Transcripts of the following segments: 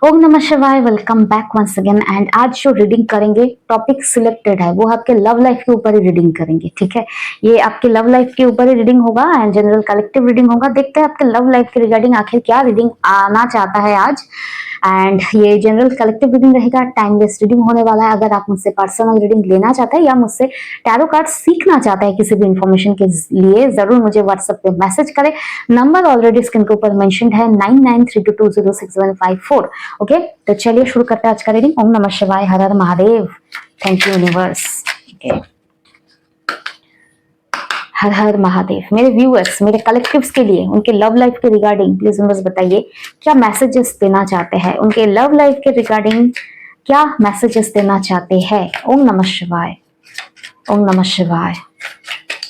ओम नमः शिवाय। Welcome back once again. And आज जो रीडिंग करेंगे टॉपिक सिलेक्टेड है वो आपके लव लाइफ के ऊपर ही रीडिंग करेंगे। ठीक है, ये आपके लव लाइफ के ऊपर ही रीडिंग होगा एंड जनरल कलेक्टिव रीडिंग होगा। देखते हैं आपके लव लाइफ के रिगार्डिंग आखिर क्या रीडिंग आना चाहता है आज। एंड ये जनरल कलेक्टिव रीडिंग रहेगा, टाइम वेस्ट रीडिंग होने वाला है। अगर आप मुझसे पर्सनल रीडिंग लेना चाहते हैं या मुझसे टैरो कार्ड सीखना चाहते हैं किसी भी इंफॉर्मेशन के लिए, जरूर मुझे व्हाट्सएप पे मैसेज करें। नंबर ऑलरेडी स्क्रीन के ऊपर मेंशन्ड है 9932206154। ओके, तो चलिए शुरू करते हैं आज का रीडिंग। ओम नमः शिवाय, हर हर Mahadev, thank you universe. Okay, हर हर महादेव। मेरे व्यूअर्स, मेरे कलेक्टिव्स के लिए उनके लव लाइफ के रिगार्डिंग प्लीज बस बताइए क्या मैसेजेस देना चाहते हैं। उनके लव लाइफ के रिगार्डिंग क्या मैसेजेस देना चाहते हैं। ओम नमः शिवाय, ओम नमः शिवाय,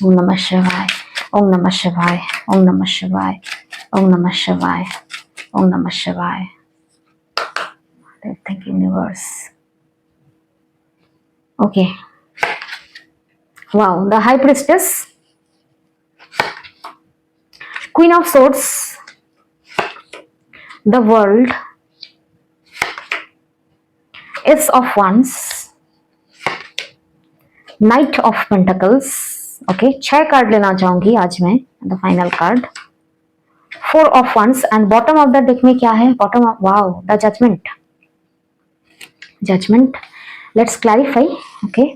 ओम नमः शिवाय, ओम नमः शिवाय, ओम नमः शिवाय, ओम नमः शिवाय, ओम नमः शिवाय। Thank you, universe. Okay. Wow, the High Priestess, Queen of Swords, the World, Ace of Wands, Knight of Pentacles. Okay, 6 card लेना चाहूंगी आज मैं, the final card, Four of Wands and bottom of the deck में क्या है? Bottom of, wow, the Judgment. Judgment. Let's clarify. Okay.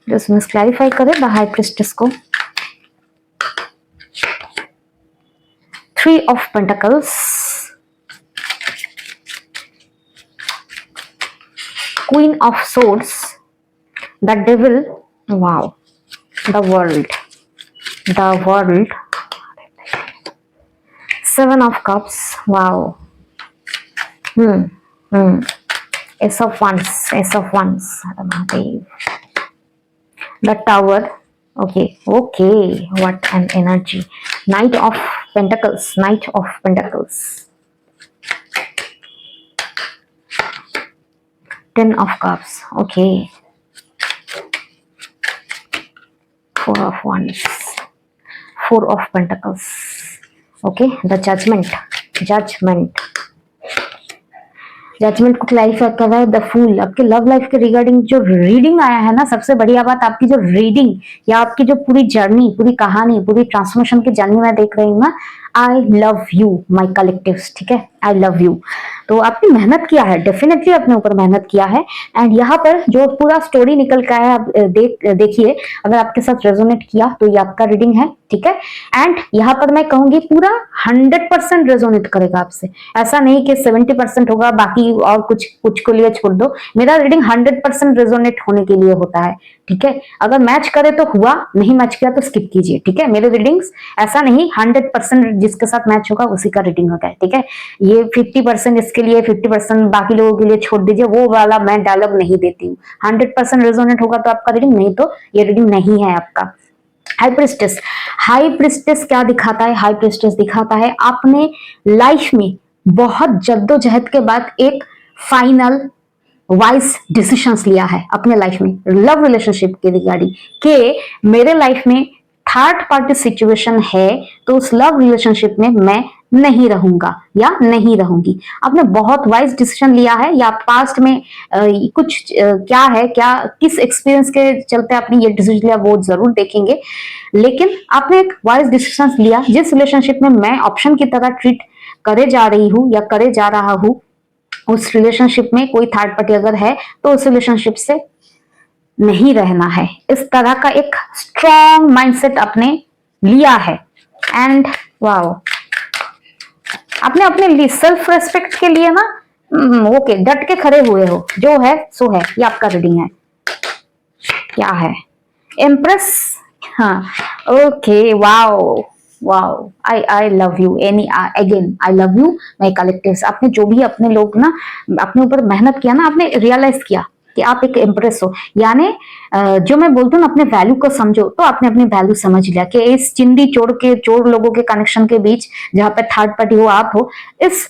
Just clarify करें the High Priestess को. Three of Pentacles, Queen of Swords, the Devil, wow, the World, the World, Seven of Cups, wow, Ace of Wands, Ace of Wands, the Tower. Okay, what an energy. Knight of Pentacles, Knight of Pentacles, Ten of Cups. Okay, Four of Wands, Four of Pentacles. Okay, the Judgment, Judgment, judgement को clarify कर रहा है the fool. आपके love life के regarding जो reading आया है ना, सबसे बढ़िया बात आपकी जो रीडिंग या आपकी जो पूरी जर्नी, पूरी कहानी, पूरी ट्रांसफॉर्मेशन की जर्नी मैं देख रही हूँ ना। I love you my collectives. ठीक है, आई लव यू। तो आपने मेहनत किया है, डेफिनेटली अपने ऊपर मेहनत किया है। एंड यहाँ पर जो पूरा स्टोरी निकल के आया, आप देखिए, अगर आपके साथ रेजोनेट किया तो ये आपका रीडिंग है। ठीक है, एंड यहाँ पर मैं कहूंगी पूरा 100% रेजोनेट करेगा आपसे। ऐसा नहीं कि 70% होगा, बाकी और कुछ कुछ को लिए छोड़ दो। मेरा रीडिंग 100% रेजोनेट होने के लिए होता है। ठीक है, अगर मैच करे तो हुआ, नहीं मैच किया तो स्किप कीजिए। ठीक है, मेरे रीडिंग्स ऐसा नहीं 100% जिसके साथ मैच होगा उसी का रीडिंग होता है। ठीक है, ये 50% इसके लिए, 50% बाकी लोगों के लिए छोड़ दीजिए, वो वाला मैं डायलॉग नहीं देती हूँ। 100% रेजोनेट होगा तो आपका रीडिंग, नहीं तो ये रीडिंग नहीं है आपका। हाई प्रिस्टेस, हाई प्रिस्टेस क्या दिखाता है? हाई प्रिस्टेस दिखाता है आपने लाइफ में बहुत जद्दोजहद के बाद एक फाइनल वाइज डिसीजंस लिया है अपने लाइफ में लव रिलेशनशिप के रिगार्डिंग, के मेरे लाइफ में थर्ड पार्टी सिचुएशन है तो उस लव रिलेशनशिप में मैं नहीं रहूंगा या नहीं रहूंगी। आपने बहुत वाइज डिसीजन लिया है, या पास्ट में कुछ क्या है, क्या किस एक्सपीरियंस के चलते आपने ये डिसीजन लिया वो जरूर देखेंगे। लेकिन आपने एक वाइज डिसीजन लिया जिस रिलेशनशिप में मैं ऑप्शन की तरह ट्रीट करे जा रही हूँ या करे जा रहा हूँ, उस रिलेशनशिप में कोई थर्ड पार्टी अगर है तो उस रिलेशनशिप से नहीं रहना है। इस तरह का एक स्ट्रॉन्ग माइंडसेट आपने लिया है। एंड वाओ, आपने अपने लिए सेल्फ रेस्पेक्ट के लिए ना ओके डट के खड़े हुए हो। जो है सो है, ये आपका रीडिंग है। क्या है? एम्प्रेस। हाँ, okay, wow wow, I love you. Any again I love you my collectives. आपने जो भी अपने लोग ना अपने ऊपर मेहनत किया ना, आपने रियलाइज किया कि आप एक एम्प्रेस हो। यानी जो मैं बोलती हूँ ना, अपने वैल्यू को समझो, तो आपने अपनी वैल्यू समझ लिया कि इस चिंदी चोर लोगों के कनेक्शन के बीच जहां पे थर्ड पार्टी हो आप हो, इस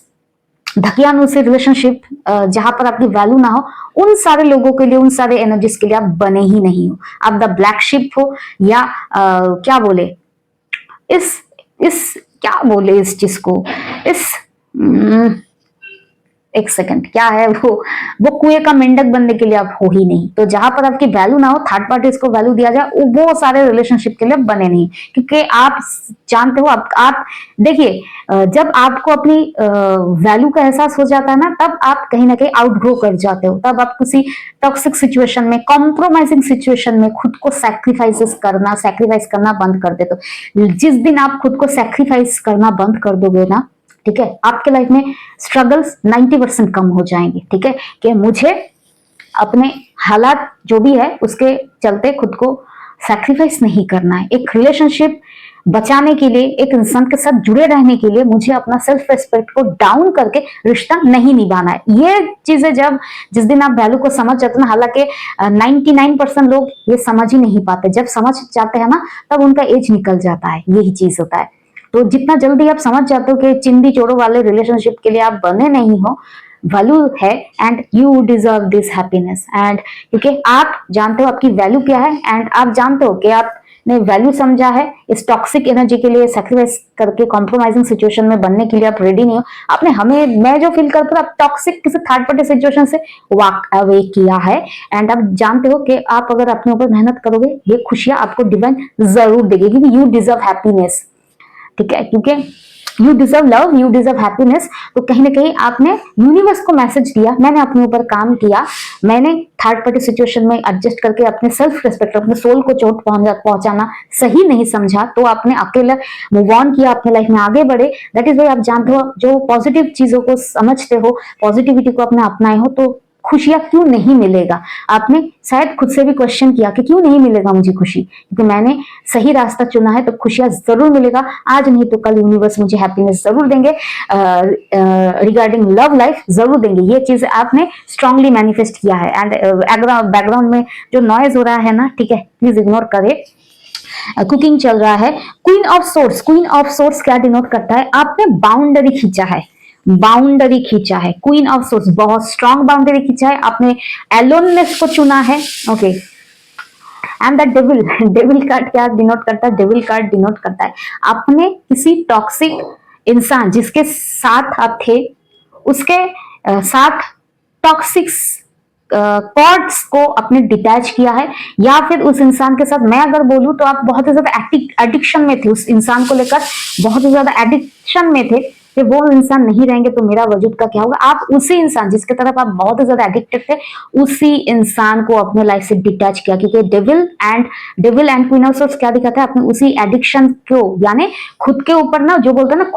धकियानुसी रिलेशनशिप जहां पर आपकी वैल्यू ना हो, उन सारे लोगों के लिए, उन सारे एनर्जीज के लिए आप बने ही नहीं हो। आप द ब्लैक शिप हो, या क्या बोले इस क्या बोले इस चीज को, इस एक सेकंड, क्या है वो कुएं का मेंढक बनने के लिए आप हो ही नहीं। तो जहां पर आपकी वैल्यू ना हो, थर्ड पार्टीज को वैल्यू दिया जाए, वो सारे रिलेशनशिप के लिए बने नहीं। क्योंकि आप जानते हो, आप देखिए, जब आपको अपनी वैल्यू का एहसास हो जाता है ना, तब आप कहीं ना कहीं आउटग्रो कर जाते हो। तब आप किसी टॉक्सिक सिचुएशन में, कॉम्प्रोमाइजिंग सिचुएशन में खुद को सैक्रिफाइस करना बंद कर देते हो। जिस दिन आप खुद को सैक्रिफाइस करना बंद कर दोगे ना, ठीक है, आपके लाइफ में स्ट्रगल्स 90% कम हो जाएंगे। ठीक है, कि मुझे अपने हालात जो भी है उसके चलते खुद को सैक्रिफाइस नहीं करना है। एक रिलेशनशिप बचाने के लिए, एक इंसान के साथ जुड़े रहने के लिए मुझे अपना सेल्फ रेस्पेक्ट को डाउन करके रिश्ता नहीं निभाना है। ये चीजें जिस दिन आप वैल्यू को समझ जाते हैं ना, हालांकि 99% लोग ये समझ ही नहीं पाते। जब समझ जाते हैं ना, तब उनका एज निकल जाता है। यही चीज होता है। तो जितना जल्दी आप समझ जाते हो कि चिंदी चोरों वाले रिलेशनशिप के लिए आप बने नहीं हो, वैल्यू है, and you deserve this happiness. And क्योंकि आप जानते हो आपकी वैल्यू क्या है, एंड आप जानते हो कि आपने वैल्यू समझा है, इस टॉक्सिक एनर्जी के लिए सैक्रिफाइस करके कॉम्प्रोमाइजिंग सिचुएशन में बनने के लिए आप रेडी नहीं हो। आपने मैं जो फील करता हूँ, आप टॉक्सिक किसी थर्ड पार्टी सिचुएशन से वॉक अवे किया है। एंड आप जानते हो कि आप अगर अपने ऊपर मेहनत करोगे, ये खुशियां आपको डिवाइन जरूर देगी, क्योंकि यू डिजर्व हैप्पीनेस। ठीक है, क्योंकि you deserve love, you deserve happiness. तो कहीं ना कहीं आपने यूनिवर्स को मैसेज दिया, मैंने अपने ऊपर काम किया, मैंने थर्ड पार्टी सिचुएशन में एडजस्ट करके अपने सेल्फ रिस्पेक्ट, अपने सोल को चोट पहुंचाना सही नहीं समझा, तो आपने अकेला मूव ऑन किया, अपने लाइफ में आगे बढ़े। दैट इज वाई आप जानते हो, जो पॉजिटिव चीजों को समझते हो, पॉजिटिविटी को अपने अपनाए हो, तो खुशियां क्यों नहीं मिलेगा। आपने शायद खुद से भी क्वेश्चन किया कि क्यों नहीं मिलेगा मुझे खुशी, क्योंकि मैंने सही रास्ता चुना है, तो खुशियां जरूर मिलेगा। आज नहीं तो कल यूनिवर्स मुझे हैप्पीनेस जरूर देंगे, रिगार्डिंग लव लाइफ जरूर देंगे। ये चीज आपने स्ट्रांगली मैनिफेस्ट किया है। एंड बैकग्राउंड में जो नॉइज हो रहा है ना, ठीक है, प्लीज इग्नोर करें, कुकिंग चल रहा है। Queen of source, queen of source क्या डिनोट करता है? आपने बाउंड्री खींचा है, बाउंड्री खींचा है। क्वीन ऑफ सोर्स बहुत स्ट्रांग बाउंड्री खींचा है आपने, एलोननेस को चुना है। Okay, and the devil, devil card क्या डिनोट करता है? डेविल कार्ड डिनोट करता है आपने किसी टॉक्सिक इंसान जिसके साथ आप थे, उसके साथ टॉक्सिक कॉर्ड्स को आपने डिटैच किया है, या फिर उस इंसान के साथ मैं अगर बोलूं तो आप बहुत ही ज्यादा एडिक्शन में थे, उस इंसान को लेकर बहुत ही ज्यादा एडिक्शन में थे कि वो इंसान नहीं रहेंगे तो मेरा वजूद का क्या होगा। आप उसी इंसान जिसके तरफ आप बहुत ही ज्यादा एडिक्टेड थे, उसी इंसान को अपने लाइफ से डिटैच किया, क्योंकि devil and queen of source क्या दिखाता है? आपने उसी एडिक्शन को, यानी खुद के ऊपर ना, जो बोलते हैं ना,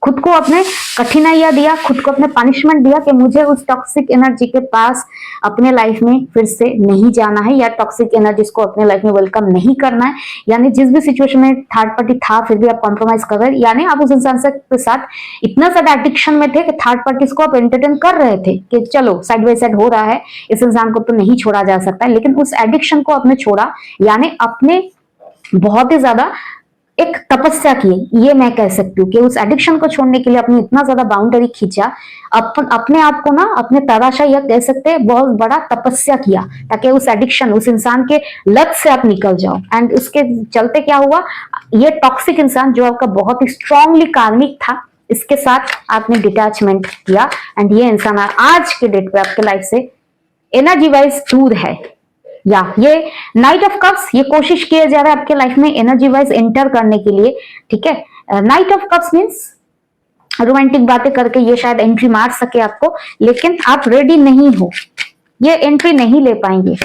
खुद को अपने कठिनाइयां दिया, खुद को अपने पनिशमेंट दिया कि मुझे उस टॉक्सिक एनर्जी के पास अपने लाइफ में फिर से नहीं जाना है, या टॉक्सिक एनर्जीज को अपने लाइफ में वेलकम नहीं करना है। यानी जिस भी सिचुएशन में थर्ड पार्टी था, फिर भी आप कॉम्प्रोमाइज कर रहे हैं, यानी आप उस इंसान के साथ इतना ज्यादा एडिक्शन में थे कि थर्ड पार्टीज को आप एंटरटेन कर रहे थे कि चलो साइड बाई साइड हो रहा है, इस इंसान को तो नहीं छोड़ा जा सकता, लेकिन उस एडिक्शन को आपने छोड़ा, यानी अपने बहुत ही ज्यादा एक तपस्या की, ये मैं कह सकती हूँ कि उस एडिक्शन को छोड़ने के लिए आपने इतना ज्यादा बाउंड्री खींचा, अपने आप को ना, अपने तराशा, या कह सकते हैं बहुत बड़ा तपस्या किया, ताकि उस एडिक्शन, उस इंसान के लत से आप निकल जाओ। एंड उसके चलते क्या हुआ, ये टॉक्सिक इंसान जो आपका बहुत ही स्ट्रांगली कार्मिक था, इसके साथ आपने डिटैचमेंट किया, एंड ये इंसान आज के डेट पे आपके लाइफ से एनर्जी वाइज दूर है। या ये नाइट ऑफ कप्स, ये कोशिश किया जा रहा है आपके लाइफ में एनर्जी वाइज एंटर करने के लिए। ठीक है, night of cups means romantic बातें करके ये शायद एंट्री मार सके आपको, लेकिन आप रेडी नहीं हो, ये एंट्री नहीं ले पाएंगे।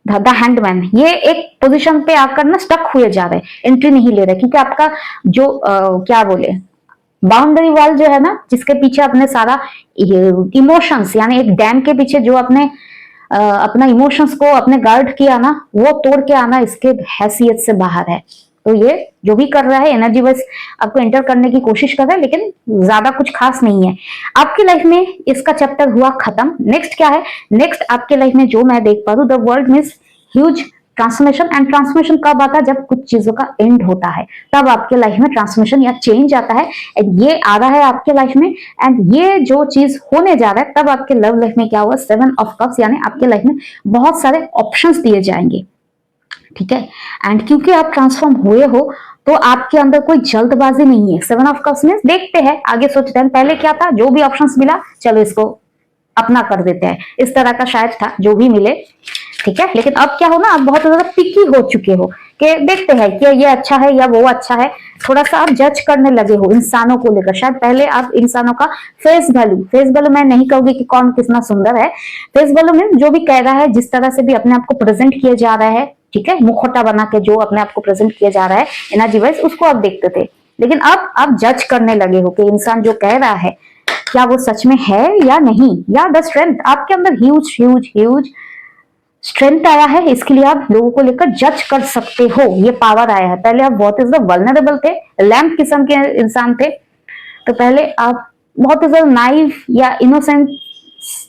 द हैंडमैन, ये एक पोजीशन पे आकर ना स्टक हुए जा रहे, एंट्री नहीं ले रहे, क्योंकि आपका जो क्या बोले, बाउंड्री वॉल जो है ना, जिसके पीछे अपने सारा इमोशंस, यानी एक डैम के पीछे जो अपने अपना इमोशंस को अपने गार्ड किया ना, वो तोड़ के आना इसके हैसियत से बाहर है। तो ये जो भी कर रहा है एनर्जी वाइज आपको एंटर करने की कोशिश कर रहा है, लेकिन ज्यादा कुछ खास नहीं है आपकी लाइफ में। इसका चैप्टर हुआ खत्म। नेक्स्ट क्या है? नेक्स्ट आपके लाइफ में जो मैं देख पा रहा हूं, the world means huge transformation. And transformation कब आता है? जब कुछ चीजों का एंड होता है, तब आपके लाइफ में ट्रांसफॉर्मेशन या चेंज आता है। एंड ये आ रहा है आपके लाइफ में, एंड ये जो चीज होने जा रहा है, तब आपके लव लाइफ में क्या हुआ? 7 ऑफ कप्स, यानी आपके लाइफ में बहुत सारे ऑप्शंस दिए जाएंगे। ठीक है, एंड क्योंकि आप ट्रांसफॉर्म हुए हो, तो आपके अंदर कोई जल्दबाजी नहीं है। 7 ऑफ कप्स में देखते हैं, आगे सोचते हैं, पहले क्या था, जो भी ऑप्शंस मिला चलो इसको अपना कर देते हैं, इस तरह का शायद था, जो भी मिले, ठीक है। लेकिन अब क्या हो ना, आप बहुत ज्यादा पिकी हो चुके हो कि देखते हैं कि ये अच्छा है या वो अच्छा है, थोड़ा सा आप जज करने लगे हो इंसानों को लेकर। शायद पहले आप इंसानों का फेस वैल्यू मैं नहीं कहूंगी कि कौन कितना सुंदर है, फेस वैल्यू में जो भी कह रहा है, जिस तरह से भी अपने आप को प्रेजेंट किया जा रहा है, ठीक है, मुखौटा बना के जो अपने आप को प्रेजेंट किया जा रहा है एनर्जी वाइज, उसको आप देखते थे। लेकिन अब आप जज करने लगे हो कि इंसान जो कह रहा है क्या वो सच में है या नहीं, या द स्ट्रेंथ आपके अंदर ह्यूज ह्यूज ह्यूज स्ट्रेंथ आया है, इसके लिए आप लोगों को लेकर जज कर सकते हो, ये पावर आया है। पहले आप बहुत ज्यादा वल्नरेबल थे, लैम्प किस्म के इंसान थे, तो पहले आप बहुत ज्यादा नाइव या इनोसेंट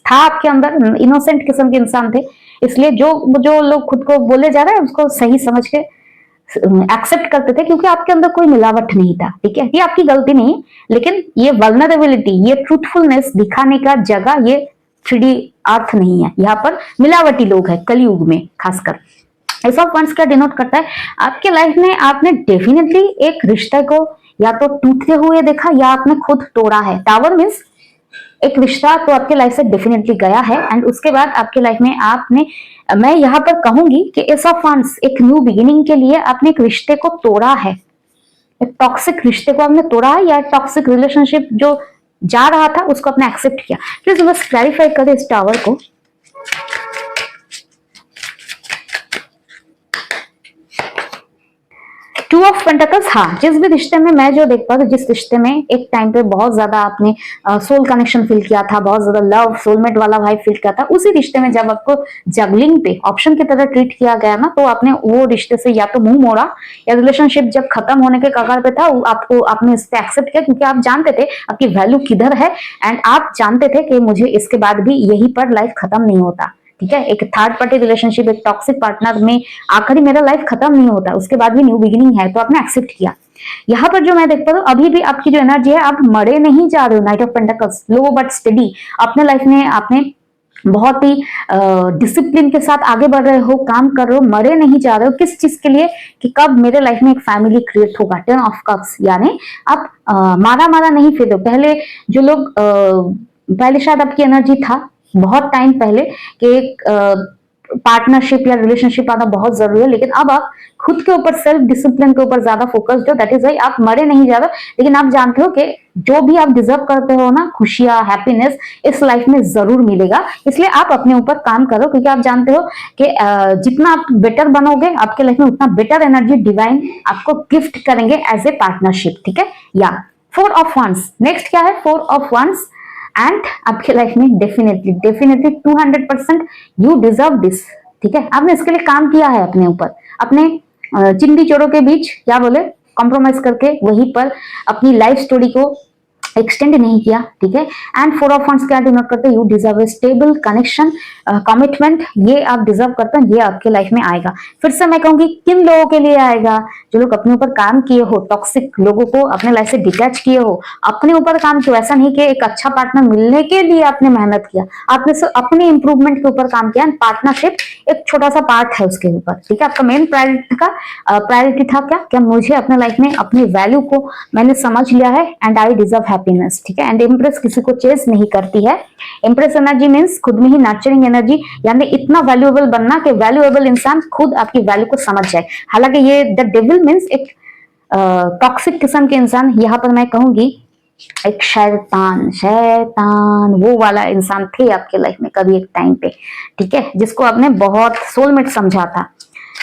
था आपके अंदर, इनोसेंट किस्म के इंसान थे, इसलिए जो जो लोग खुद को बोले जा रहे हैं उसको सही समझ के एक्सेप्ट करते थे, क्योंकि आपके अंदर कोई मिलावट नहीं था, ठीक है। ये आपकी गलती नहीं, लेकिन ये वल्नरेबिलिटी, ये ट्रूथफुलनेस दिखाने का जगह ये 3D अर्थ नहीं है, यहाँ पर मिलावटी लोग हैं कलयुग में खासकर। एस ऑफ वंस क्या डिनोट करता है, आपके लाइफ में आपने डेफिनेटली एक रिश्ते को या तो टूटते हुए देखा या आपने खुद तोड़ा है। टावर मीन्स एक रिश्ता तो आपके लाइफ से डेफिनेटली गया है, एंड उसके बाद आपके लाइफ में आपने, मैं यहाँ पर कहूंगी कि एस ऑफ वंस एक न्यू बिगिनिंग के लिए आपने एक रिश्ते को तोड़ा है, एक टॉक्सिक रिश्ते को आपने तोड़ा है, या टॉक्सिक रिलेशनशिप जो जा रहा था उसको आपने एक्सेप्ट किया। प्लीज बस क्लैरिफाई करें इस टावर को। टू ऑफ पेंटिकल्स, हाँ, जिस भी रिश्ते में मैं जो देख पा रही हूँ, जिस रिश्ते में एक टाइम पे बहुत ज्यादा आपने सोल कनेक्शन फील किया था, बहुत ज्यादा लव सोलमेट वाला भाई फील किया था, उसी रिश्ते में जब आपको जगलिंग पे ऑप्शन की तरह ट्रीट किया गया ना, तो आपने वो रिश्ते से या तो मुंह मोड़ा, या रिलेशनशिप जब खत्म होने के कगार पे था आपको, आपने इस पे एक्सेप्ट किया, क्योंकि आप जानते थे आपकी वैल्यू किधर है, एंड आप जानते थे कि मुझे इसके बाद भी यहीं पर लाइफ खत्म नहीं होता, ठीक है। एक थर्ड पार्टी रिलेशनशिप, एक टॉक्सिक पार्टनर में आखिरी मेरा लाइफ खत्म नहीं होता, उसके बाद भी न्यू बिगिनिंग है, तो आपने एक्सेप्ट किया। यहाँ पर जो मैं देख पा रहा हूँ, अभी भी आपकी जो एनर्जी है, आप मरे नहीं जा रहे हो। Night of pentacles, low but study, अपने लाइफ में आपने बहुत ही डिसिप्लिन के साथ आगे बढ़ रहे हो, काम कर रहे हो, मरे नहीं जा रहे हो। किस चीज के लिए, कि कब मेरे लाइफ में एक फैमिली क्रिएट होगा। 10 ऑफ कप्स, यानी आप मारा मारा नहीं फिर हो। पहले जो लोग पहले शायद आपकी एनर्जी था बहुत टाइम पहले कि एक पार्टनरशिप या रिलेशनशिप आना बहुत जरूरी है, लेकिन अब आप खुद के ऊपर, सेल्फ डिसिप्लिन के ऊपर ज्यादा फोकस्ड हो, दैट इज वाई आप मरे नहीं जा रहे, लेकिन आप जानते हो कि जो भी आप डिजर्व करते हो ना, खुशियां, हैप्पीनेस इस लाइफ में जरूर मिलेगा। इसलिए आप अपने ऊपर काम करो, क्योंकि आप जानते हो कि जितना आप बेटर बनोगे आपके लाइफ में, उतना बेटर एनर्जी डिवाइन आपको गिफ्ट करेंगे एज ए पार्टनरशिप, ठीक है। या 4 ऑफ वंस, नेक्स्ट क्या है, 4 ऑफ वंस, एंड आपके लाइफ में डेफिनेटली 200% यू डिजर्व दिस, ठीक है। आपने इसके लिए काम किया है अपने ऊपर, अपने चिंदी चोरों के बीच क्या बोले, कॉम्प्रोमाइज करके वहीं पर अपनी लाइफ स्टोरी को एक्सटेंड नहीं किया, ठीक है। एंड 4 ऑफ वंस क्या डिनोट करते हैं, you deserve A stable connection, commitment, ये आप डिजर्व करते हैं, ये आपके लाइफ में आएगा। फिर से मैं कहूंगी, किन लोगों के लिए आएगा, जो लोग अपने ऊपर काम किए हो, टॉक्सिक लोगों को अपने लाइफ से डिटैच किए हो, अपने ऊपर काम किया। ऐसा नहीं कि एक अच्छा पार्टनर मिलने के लिए आपने मेहनत किया, आपने अपने इंप्रूवमेंट के ऊपर काम किया, एंड पार्टनरशिप एक छोटा सा पार्ट है उसके ऊपर, ठीक है। आपका मेन प्रायोरिटी था क्या मुझे अपने लाइफ में अपनी वैल्यू को मैंने समझ लिया है, एंड आई डिजर्व हैप्पीनेस, ठीक है। एंड इम्प्रेस किसी को चेस नहीं करती है। इम्प्रेस एनर्जी मीन्स खुद में ही नर्चरिंग एनर्जी, यानी इतना वैल्यूएबल बनना कि वैल्यूएबल इंसान खुद आपकी वैल्यू को समझ जाए। हालांकि ये द डेविल मीन्स एक टॉक्सिक किस्म के इंसान, यहाँ पर मैं कहूंगी एक शैतान वो वाला इंसान थे आपके लाइफ में कभी एक टाइम पे, ठीक है, जिसको आपने बहुत सोलमेट समझा था,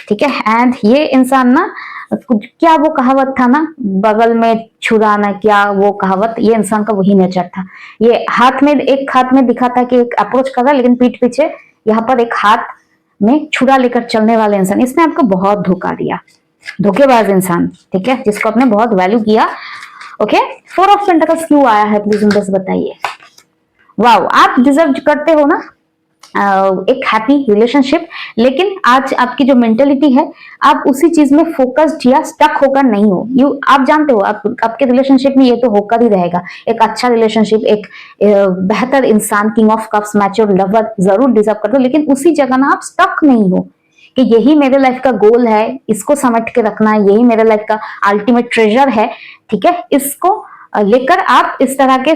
ठीक है। एंड ये इंसान ना, क्या वो कहावत था ना, बगल में छुरा ना, क्या वो कहावत, ये इंसान का वही नेचर था। ये एक हाथ में दिखा था कि एक अप्रोच कर रहा है, लेकिन पीठ पीछे यहाँ पर एक हाथ में छुरा लेकर चलने वाले इंसान, इसने आपको बहुत धोखा दिया, धोखेबाज इंसान, ठीक है, जिसको आपने बहुत वैल्यू किया। ओके, 4 ऑफ पेंटिकल्स क्यों आया है, प्लीज बस बताइए। वाओ, आप डिजर्व करते हो ना एक हैप्पी रिलेशनशिप, लेकिन आज आपकी जो मेंटेलिटी है, आप उसी चीज में फोकस्ड या स्टक होकर नहीं हो। आप जानते हो आपके रिलेशनशिप में ये तो होकर ही रहेगा, एक अच्छा रिलेशनशिप, एक बेहतर इंसान, king of cups, mature lover जरूर डिजर्व करते हो, लेकिन उसी जगह ना आप स्टक नहीं हो। कि यही मेरे लाइफ का गोल है, इसको समेट के रखना है, यही मेरे लाइफ का अल्टीमेट ट्रेजर है, ठीक है। इसको लेकर आप इस तरह के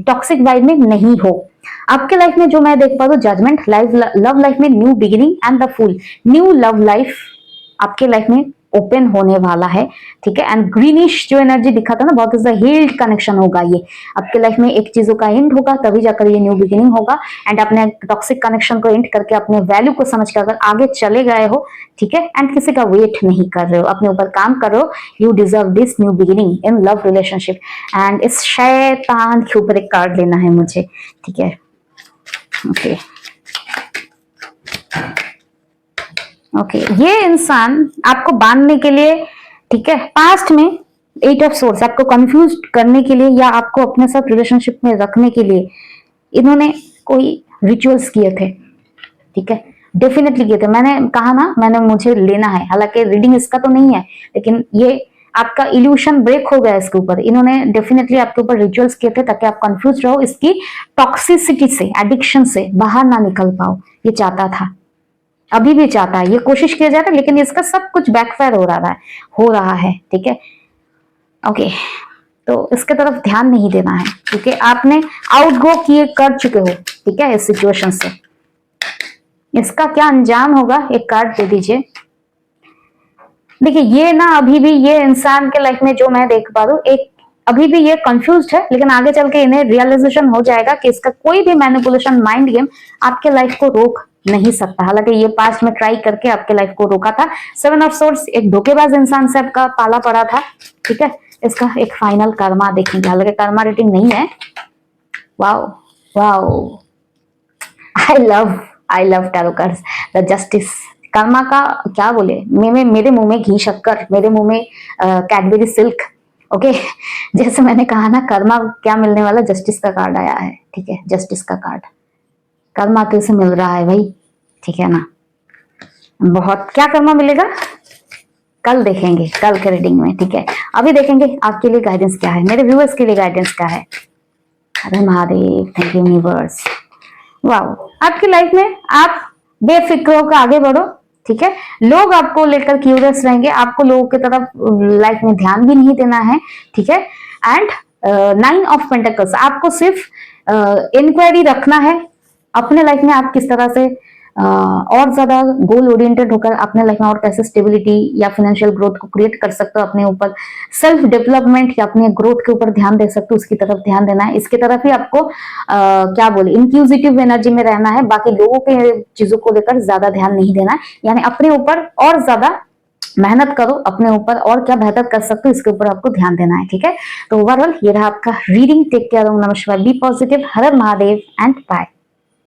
टॉक्सिक वाइब में नहीं हो। आपके लाइफ में जो मैं देख पा रही हूँ, जजमेंट, लव लाइफ में new beginning and the fool, new love life आपके लाइफ में ओपन होने वाला है, ठीक है। एंड ग्रीनिश जो एनर्जी दिखा था ना, बहुत इज हील्ड कनेक्शन होगा ये आपके लाइफ में। एक चीजों का एंड होगा, तभी जाकर ये न्यू बिगिनिंग होगा। एंड अपने टॉक्सिक कनेक्शन को एंड करके अपने वैल्यू को समझ कर अगर आगे चले गए हो, ठीक है, एंड किसी का वेट नहीं कर रहे हो, अपने ऊपर काम कर रहे हो, you deserve this new beginning in love relationship. And इस शैतान के ऊपर एक कार्ड लेना है मुझे, ठीक है। ओके ओके, ये इंसान आपको बांधने के लिए, ठीक है, पास्ट में 8 ऑफ सोर्स आपको कंफ्यूज करने के लिए या आपको अपने साथ रिलेशनशिप में रखने के लिए इन्होंने कोई रिचुअल्स किए थे, ठीक है, डेफिनेटली किए थे। मैंने कहा ना, मुझे लेना है, हालांकि रीडिंग इसका तो नहीं है, लेकिन ये आपका इल्यूशन ब्रेक हो गया इसके ऊपर। इन्होंने डेफिनेटली आपके ऊपर रिचुअल्स किए थे ताकि आप कंफ्यूज रहो, इसकी टॉक्सिसिटी से, एडिक्शन से बाहर ना निकल पाओ। ये चाहता था, अभी भी चाहता है, ये कोशिश किया जाता है, लेकिन इसका सब कुछ बैकफायर हो रहा है, ठीक है। ओके, तो इसके तरफ ध्यान नहीं देना है, क्योंकि आपने आउटगो किए कर चुके हो, ठीक है, इस सिचुएशन से। इसका क्या अंजाम होगा, एक कार्ड दे दीजिए। देखिए, ये ना अभी भी ये इंसान के लाइफ में जो मैं देख पा रही हूँ, एक अभी भी ये कंफ्यूज्ड है, लेकिन आगे चल के इन्हें रियलाइजेशन हो जाएगा कि इसका कोई भी मैनिपुलेशन माइंड गेम आपके लाइफ को रोक नहीं सकता। हालांकि ये पास्ट में ट्राई करके आपके लाइफ को रोका था। 7 ऑफ सोर्स एक धोखेबाज इंसान से आपका पाला पड़ा था, ठीक है। इसका एक फाइनल कर्मा देखेंगे, हालांकि कर्मा रेटिंग नहीं है। Wow wow, I love tarot cards. The justice, Karma का क्या बोले, मेरे मुंह में घी शक्कर, मेरे मुंह में कैडबेरी सिल्क। ओके, जैसे मैंने कहा ना, कर्मा क्या मिलने वाला, जस्टिस का कार्ड आया है, ठीक है, जस्टिस का कार्ड। कर्मा कैसे मिल रहा है भाई, ठीक है ना, बहुत क्या कर्मा मिलेगा कल देखेंगे, कल के रीडिंग में, ठीक है। अभी देखेंगे आपके लिए गाइडेंस क्या है, मेरे व्यूअर्स के लिए गाइडेंस क्या है। अरे Mahadev, thank you universe. Wow, आपकी लाइफ में आप बेफिक्र होकर आगे बढ़ो, ठीक है। लोग आपको लेकर क्यूरियस रहेंगे, आपको लोगों की तरफ लाइफ में ध्यान भी नहीं देना है, ठीक है। एंड 9 ऑफ पेंटिकल्स, आपको सिर्फ इंक्वायरी रखना है अपने लाइफ में, आप किस तरह से और ज्यादा गोल ओरिएंटेड होकर अपने लाइफ में और कैसे स्टेबिलिटी या फाइनेंशियल ग्रोथ को क्रिएट कर सकते हो, अपने ऊपर सेल्फ डेवलपमेंट या अपने ग्रोथ के ऊपर ध्यान दे सकते हो, उसकी तरफ ध्यान देना है। इसकी तरफ ही आपको क्या बोले, इंक्लूसिव एनर्जी में रहना है, बाकी लोगों के चीजों को लेकर ज्यादा ध्यान नहीं देना है। यानी अपने ऊपर और ज्यादा मेहनत करो, अपने ऊपर और क्या बेहतर कर सकते हो इसके ऊपर आपको ध्यान देना है, ठीक है। तो ओवरऑल ये रहा आपका रीडिंग। टेक केयर, नमस्कार, बी पॉजिटिव, हर हर महादेव एंड बाय।